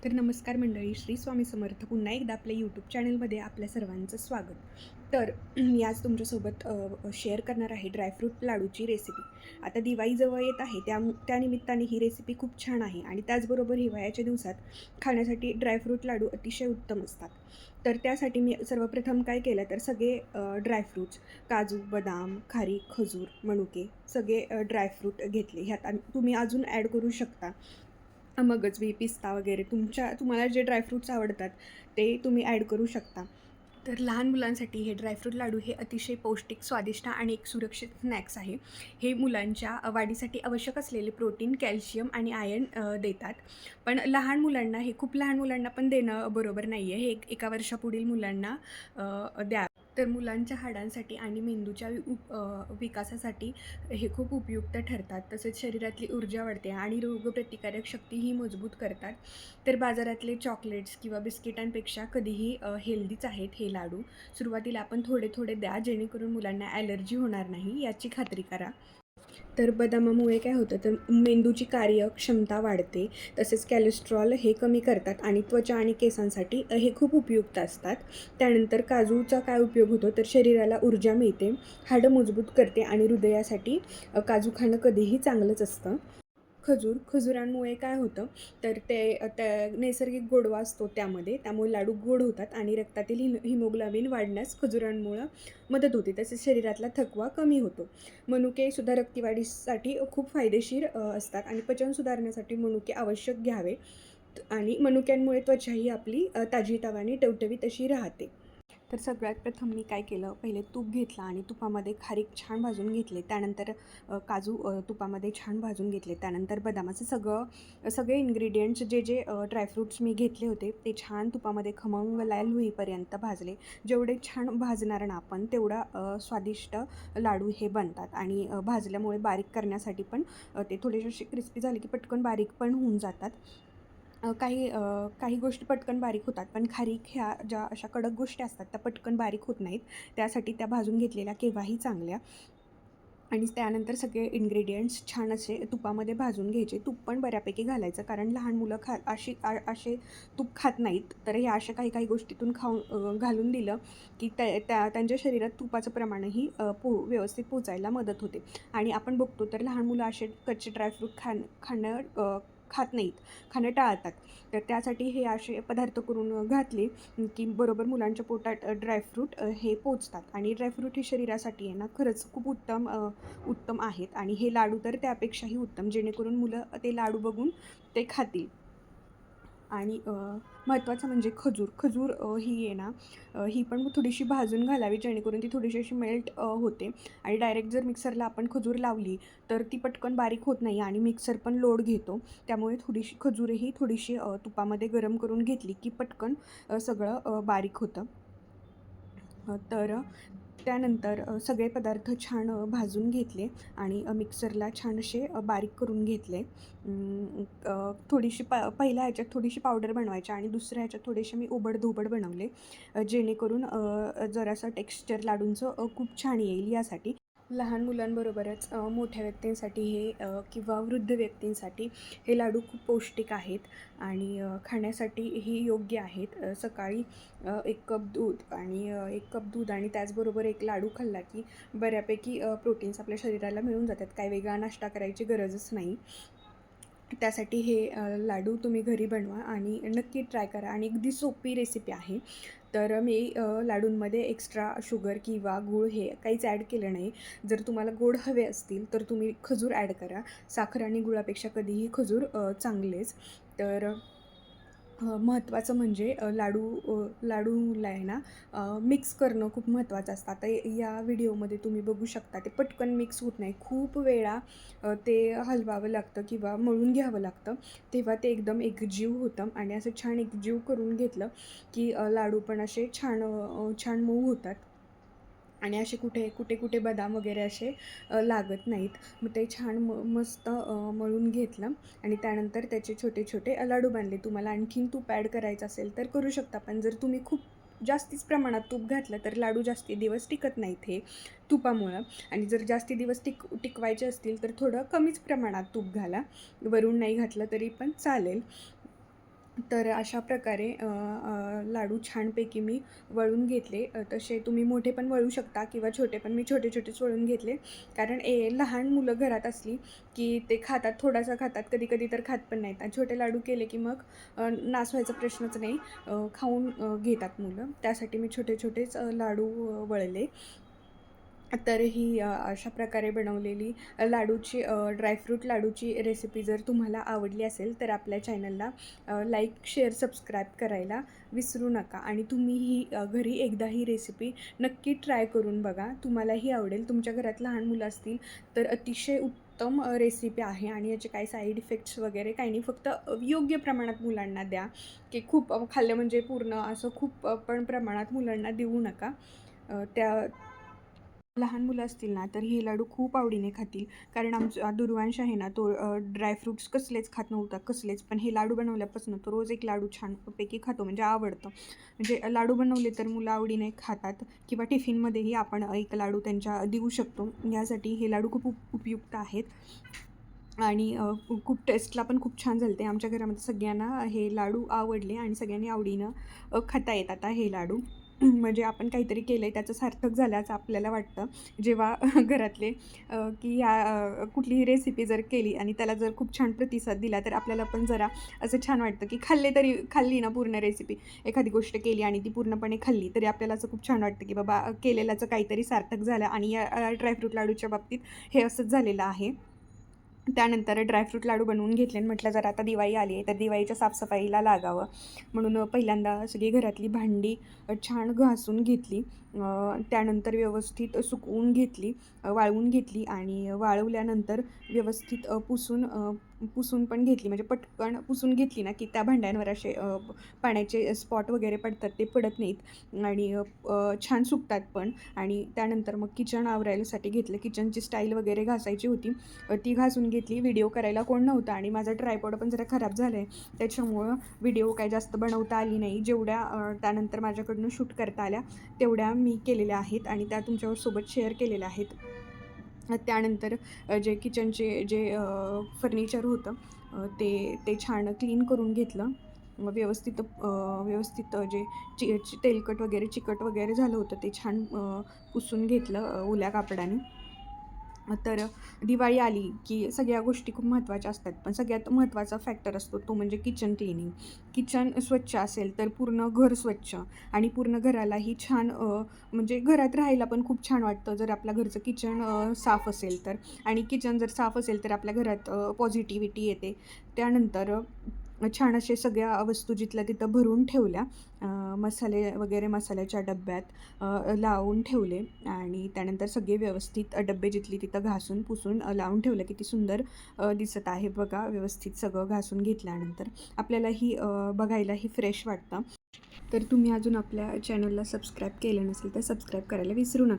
तर नमस्कार मंडळी, श्री स्वामी समर्थ. पुन्हा एकदा आपल्या यूट्यूब चॅनलमध्ये आपल्या सर्वांचं स्वागत. तर मी आज तुमच्यासोबत शेअर करणार आहे ड्रायफ्रूट लाडूची रेसिपी. आता दिवाळी जवळ येत आहे, त्यानिमित्ताने ही रेसिपी खूप छान आहे आणि त्याचबरोबर हिवाळ्याच्या दिवसात खाण्यासाठी ड्रायफ्रूट लाडू अतिशय उत्तम असतात. तर त्यासाठी मी सर्वप्रथम काय केलं तर सगळे ड्रायफ्रूट्स काजू, बदाम, खारीक, खजूर, मनुके सगळे ड्रायफ्रूट घेतले. ह्यात तुम्ही अजून ॲड करू शकता मगजबी, पिस्ता वगैरे तुम्हाला जे ड्रायफ्रूट्स आवडतात ते तुम्ही ॲड करू शकता. तर लहान मुलांसाठी हे ड्रायफ्रूट लाडू हे अतिशय पौष्टिक, स्वादिष्ट आणि एक सुरक्षित स्नॅक्स आहे. हे मुलांच्या वाढीसाठी आवश्यक असलेले प्रोटीन, कॅल्शियम आणि आयर्न देतात. पण लहान मुलांना हे खूप लहान मुलांना पण देणं बरोबर नाही आहे. हे एका वर्षापुढील मुलांना द्या. तर मुलांच्या हाडांसाठी आणि मेंदूच्या विकासासाठी हे खूप उपयुक्त ठरतात. तसेच शरीरातली ऊर्जा वाढते आणि रोगप्रतिकारक शक्ती ही मजबूत करतात. तर बाजारातले चॉकलेट्स किंवा बिस्किटांपेक्षा कधीही हेल्दीच आहेत हे लाडू. सुरुवातीला आपण थोडे थोडे द्या, जेणेकरून मुलांना ॲलर्जी होणार नाही याची खात्री करा. तर बदामामुळे काय होतं तर मेंदूची कार्यक्षमता वाढते. तसेच कॅलेस्ट्रॉल हे कमी करतात आणि त्वचा आणि केसांसाठी हे खूप उपयुक्त असतात. त्यानंतर काजूचा काय उपयोग होतो तर शरीराला ऊर्जा मिळते, हाडं मजबूत करते आणि हृदयासाठी काजू खाणं कधीही चांगलंच असतं. खजुरांमुळे काय होतं तर त्या नैसर्गिक गोडवा असतो त्यामुळे लाडू गोड होतात आणि रक्तातील हिमोग्लोबिन वाढण्यास खजुरांमुळं मदत होते. तसेच शरीरातला थकवा कमी होतो. मनुकेसुद्धा रक्तवाढीसाठी खूप फायदेशीर असतात आणि पचन सुधारण्यासाठी मनुके आवश्यक घ्यावे आणि मनुक्यांमुळे त्वचाही आपली ताजीतवानी टवटवीत अशी राहते. तर सगळ्यात प्रथम मी काय केलं, पहिले तूप घेतलं आणि तुपामध्ये खारीक छान भाजून घेतले. त्यानंतर काजू तुपामध्ये छान भाजून घेतले. त्यानंतर बदामाचं सगळे इन्ग्रेडियंट्स जे ड्रायफ्रूट्स मी घेतले होते ते छान तुपामध्ये खमंग लाल होईपर्यंत भाजले. जेवढे छान भाजणार ना आपण तेवढा स्वादिष्ट लाडू हे बनतात आणि भाजल्यामुळे बारीक करण्यासाठी पण ते थोडेसे असे क्रिस्पी झाले की पटकन बारीक पण होऊन जातात. काही गोष्टी पटकन बारीक होतात, पण खारीक ह्या ज्या अशा कडक गोष्टी असतात त्या पटकन बारीक होत नाहीत. त्यासाठी त्या भाजून घेतलेल्या केव्हाही चांगल्या. आणि त्यानंतर सगळे इन्ग्रेडियंट्स छान असे तुपामध्ये भाजून घ्यायचे. तूप पण बऱ्यापैकी घालायचं, कारण लहान मुलं असे तूप खात नाहीत. तर हे अशा काही काही गोष्टीतून घालून दिलं की त्यांच्या शरीरात तुपाचं प्रमाणही व्यवस्थित पोचायला मदत होते. आणि आपण बघतो तर लहान मुलं असे कच्चे ड्रायफ्रूट खात नाहीत, खाणं टाळतात. तर त्यासाठी हे असे पदार्थ करून घातले की बरोबर मुलांच्या पोटात ड्रायफ्रूट हे पोचतात आणि ड्रायफ्रूट हे शरीरासाठी आहे ना खरंच खूप उत्तम आहेत आणि हे लाडू तर त्यापेक्षाही उत्तम, जेणेकरून मुलं ते लाडू बघून ते खातील. आणि महत्त्वाचं म्हणजे खजूर ही आहे ना ही पण थोडीशी भाजून घालावी, जेणेकरून ती थोडीशी अशी मेल्ट होते. आणि डायरेक्ट जर मिक्सरला आपण खजूर लावली तर ती पटकन बारीक होत नाही आणि मिक्सर पण लोड घेतो. त्यामुळे थोडीशी खजूरही थोडीशी तुपामध्ये गरम करून घेतली की पटकन सगळं बारीक होतं. तर त्यानंतर सगळे पदार्थ छान भाजून घेतले आणि मिक्सरला छान असे बारीक करून घेतले. थोडीशी पहिल्या ह्याच्यात थोडीशी पावडर बनवायची आणि दुसऱ्या ह्याच्यात थोडेसे मी ओबड-धोबड बनवले, जेणेकरून जरासं टेक्स्चर लाडूंचं खूप छान येईल यासाठी. लहान मुलांबरोबरच मोठ्या व्यक्तींसाठी किंवा वृद्ध व्यक्तींसाठी हे लाडू खूप पौष्टिक आहेत आणि खाण्यासाठीही योग्य आहेत. सकाळी 1 कप दूध आणि 1 कप दूध आणि त्याचबरोबर एक लाडू खाल्ला की बऱ्यापैकी प्रोटीन्स आपल्या शरीराला मिळून जातात. काही वेगळा नाश्ता करायची गरजच नाही. त्यासाठी हे लाडू तुम्ही घरी बनवा आणि नक्की ट्राय करा आणि अगदी सोपी रेसिपी आहे. तर मी लाडूंमध्ये एक्स्ट्रा शुगर किंवा गूळ हे काहीच ॲड केलं नाही. जर तुम्हाला गोड हवे असतील तर तुम्ही खजूर ॲड करा. साखर आणि गुळापेक्षा कधीही खजूर चांगलेच. तर महत्त्वाचं म्हणजे लाडूला आहे ना मिक्स करणं खूप महत्त्वाचं असतं. आता या व्हिडिओमध्ये तुम्ही बघू शकता ते पटकन मिक्स होत नाही. खूप वेळा ते हलवावं लागतं किंवा मळून घ्यावं लागतं, तेव्हा ते एकदम एकजीव होतं आणि असं छान एकजीव करून घेतलं की लाडू पण असे छान मऊ होतात आणि असे कुठे बदाम वगैरे असे लागत नाहीत. मग ते छान मस्त मळून घेतलं आणि त्यानंतर त्याचे छोटे छोटे लाडू बांधले. तुम्हाला आणखीन तूप ॲड करायचं असेल तर करू शकता, पण जर तुम्ही खूप जास्तीच प्रमाणात तूप घातलं तर लाडू जास्ती दिवस टिकत नाहीत हे तुपामुळं. आणि जर जास्ती दिवस टिकवायचे असतील तर थोडं कमीच प्रमाणात तूप घाला, वरून नाही घातलं तरी पण चालेल. तर अशा प्रकारे लाडू छानपैकी मी वळून घेतले. तसे तुम्ही मोठे पण वळू शकता किंवा छोटे पण. मी छोटे छोटेच वळून घेतले. कारण लहान मुलं घरात असली की ते खातात, थोडासा खातात, कधी-कधी तर खात पण नाहीत. आणि छोटे लाडू केले की मग नास व्हायचा प्रश्नच नाही. खाऊन घेतात मुलं. त्यासाठी मी छोटे-छोटेच लाडू वळले. तर ही अशा प्रकारे बनवलेली लाडूची ड्रायफ्रूट लाडूची रेसिपी जर तुम्हाला आवडली असेल तर आपल्या चॅनलला लाईक, शेअर, सबस्क्राईब करायला विसरू नका. आणि तुम्ही ही घरी एकदा ही रेसिपी नक्की ट्राय करून बघा. तुम्हालाही आवडेल. तुमच्या घरात लहान मुलं असतील तर अतिशय उत्तम रेसिपी आहे आणि याचे काही साईड इफेक्ट्स वगैरे काही नाही. फक्त योग्य प्रमाणात मुलांना द्या, की खूप खाल्लं म्हणजे पूर्ण असं खूप पण प्रमाणात मुलांना देऊ नका. त्या लहान मुलं असतील ना, तर हे लाडू खूप आवडीने खातील. कारण आमचा दुर्वांश आहे ना, तो ड्रायफ्रुट्स कसलेच खात नव्हता, कसलेच. पण हे लाडू बनवल्यापासून तो रोज एक लाडू छानपैकी खातो, म्हणजे आवडतं. म्हणजे लाडू बनवले तर मुलं आवडीने खातात किंवा टिफिनमध्येही आपण एक लाडू त्यांच्या देऊ शकतो. यासाठी हे लाडू खूप उपयुक्त आहेत. आणि खूप टेस्टला पण खूप छान झाले. आमच्या घरामध्ये सगळ्यांना हे लाडू आवडले आणि सगळ्यांनी आवडीनं खाता येतात आता हे लाडू. म्हणजे आपण काहीतरी केलं आहे त्याचं सार्थक झाल्याचं आपल्याला वाटतं. जेव्हा घरातले की ह्या कुठलीही रेसिपी जर केली आणि त्याला जर खूप छान प्रतिसाद दिला, तर आपल्याला पण जरा असं छान वाटतं, की खाल्ली ना पूर्ण रेसिपी. एखादी गोष्ट केली आणि ती पूर्णपणे खाल्ली, तरी आपल्याला असं खूप छान वाटतं, की बाबा केलेल्याचं काहीतरी सार्थक झालं. आणि या ड्रायफ्रूट लाडूच्या बाबतीत हे असंच झालेलं आहे. त्यानंतर ड्रायफ्रूट लाडू बनवून घेतले आणि म्हटलं जर आता दिवाळी आली आहे तर दिवाळीच्या साफसफाईला लागावं. म्हणून पहिल्यांदा सगळी घरातली भांडी छान घासून घेतली. त्यानंतर व्यवस्थित सुकवून घेतली, वाळवून घेतली आणि वाळवल्यानंतर व्यवस्थित पुसून पण घेतली. म्हणजे पटकन पुसून घेतली ना की त्या भांड्यांवर असे पाण्याचे स्पॉट वगैरे पडतात, ते पडत नाहीत आणि छान सुकतात पण. आणि त्यानंतर मग किचन आवरायसाठी घेतलं. किचनची स्टाईल वगैरे घासायची होती, ती घासून घेतली. व्हिडिओ करायला कोण नव्हता आणि माझा ट्रायपॉड पण जरा खराब झाला आहे, त्याच्यामुळं व्हिडिओ काही जास्त बनवता आली नाही. जेवढ्या त्यानंतर माझ्याकडून शूट करता आल्या तेवढ्या मी केलेल्या आहेत आणि त्या तुमच्यावर सोबत शेअर केलेल्या आहेत. त्यानंतर जे किचनचे जे फर्निचर होतं ते ते छान क्लीन करून घेतलं. व्यवस्थित जे तेलकट वगैरे चिकट वगैरे झालं होतं ते छान पुसून घेतलं ओल्या कापडाने. तर दिवाळी आली की सगळ्या गोष्टी खूप महत्त्वाच्या असतात. पण सगळ्यात महत्त्वाचा फॅक्टर असतो तो म्हणजे किचन क्लिनिंग. किचन स्वच्छ असेल तर पूर्ण घर स्वच्छ आणि पूर्ण घरालाही छान म्हणजे घरात राहायला पण खूप छान वाटतं जर आपल्या घरचं किचन साफ असेल तर. आणि किचन जर साफ असेल तर आपल्या घरात पॉझिटिव्हिटी येते. त्यानंतर छान असे सगळ्या वस्तू जिथल्या तिथं भरून ठेवल्या. मसाले वगैरे मसाल्याच्या डब्यात लावून ठेवले आणि त्यानंतर सगळे व्यवस्थित डब्बे जिथली तिथं घासून पुसून लावून ठेवलं. किती सुंदर दिसत आहे बघा. व्यवस्थित सगळं घासून घेतल्यानंतर आपल्यालाही बघायलाही फ्रेश वाटतं. तर तुम्ही अजून आपल्या चॅनलला सबस्क्राईब केलं नसेल तर सबस्क्राईब करायला विसरू नका.